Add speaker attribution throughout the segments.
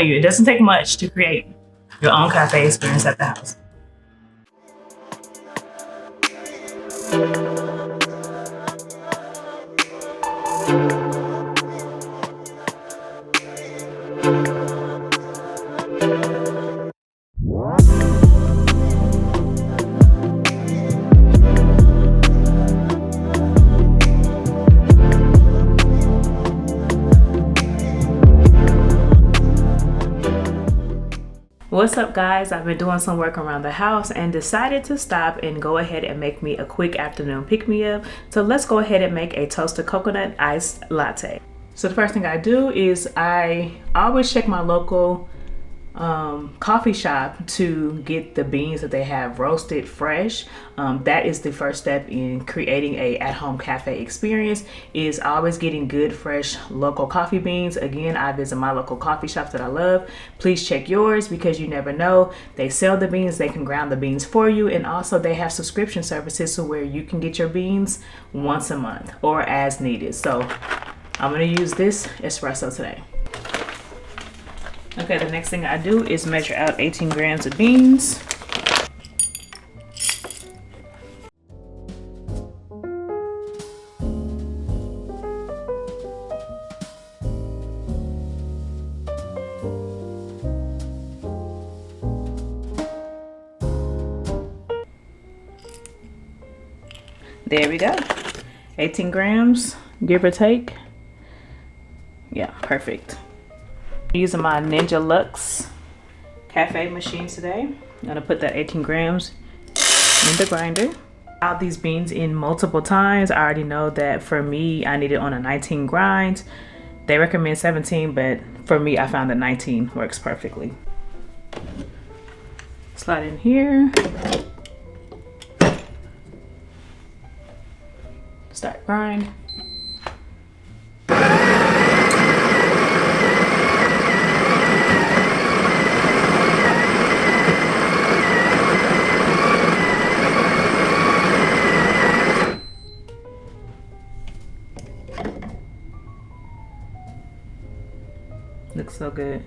Speaker 1: It doesn't take much to create your own cafe experience at the house. What's up, guys? I've been doing some work around the house and decided to stop and go ahead and make me a quick afternoon pick-me-up. So let's go ahead and make a toasted coconut iced latte. So the first thing I do is I always check my local coffee shop to get the beans that they have roasted fresh. That is the first step in creating a at-home cafe experience, is always getting good fresh local coffee beans. Again, I visit my local coffee shops that I love. Please check yours because you never know. They sell the beans, they can ground the beans for you, and also they have subscription services so where you can get your beans once a month or as needed. So I'm going to use this espresso today. Okay, the next thing I do is measure out 18 grams of beans. There we go. 18 grams, give or take. Yeah, perfect. Using my Ninja Luxe Café machine today. I'm gonna put that 18 grams in the grinder. Out these beans in multiple times. I already know that for me, I need it on a 19 grind. They recommend 17, but for me, I found that 19 works perfectly. Slide in here. Start grind. Looks so good.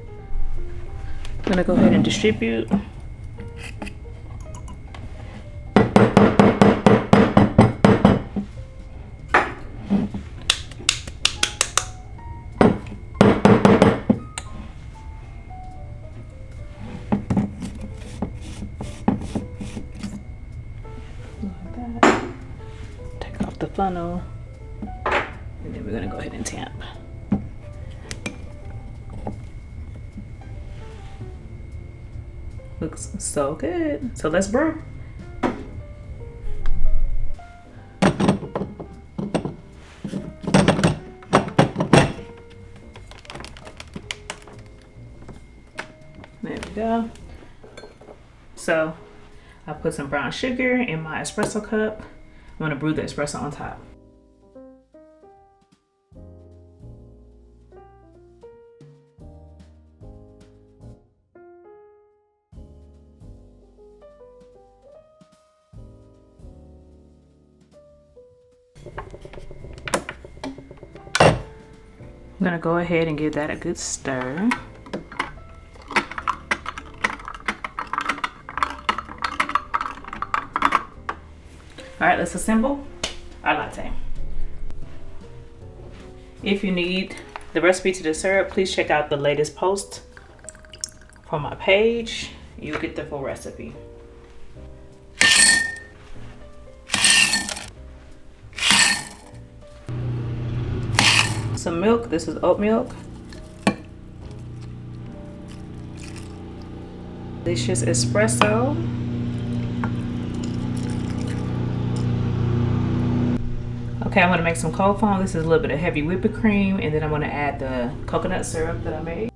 Speaker 1: I'm gonna go ahead and distribute. Like that. Take off the funnel. And then we're gonna go ahead and tamp. Looks so good. So let's brew. There we go. So I put some brown sugar in my espresso cup. I'm gonna brew the espresso on top. I'm gonna go ahead and give that a good stir. All right, let's assemble our latte. If you need the recipe to the syrup, please check out the latest post from my page. You'll get the full recipe. Some milk. This is oat milk. Delicious espresso. Okay, I'm gonna make some cold foam. This is a little bit of heavy whipping cream, and then I'm gonna add the coconut syrup that I made.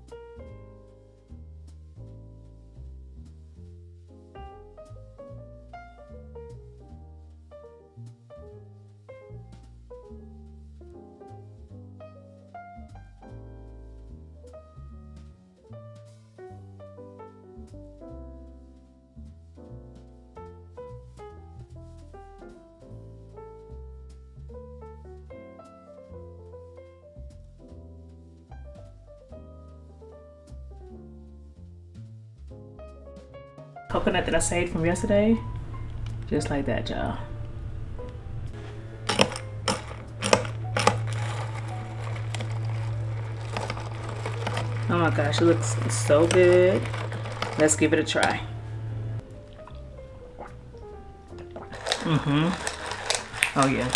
Speaker 1: coconut that I saved from yesterday. Just like that, y'all. Oh my gosh, it looks so good. Let's give it a try. Oh yeah.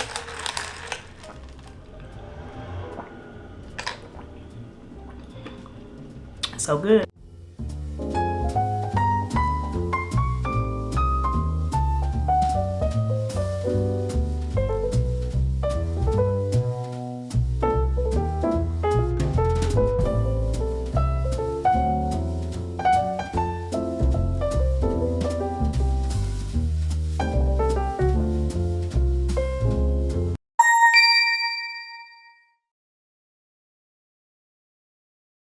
Speaker 1: So good.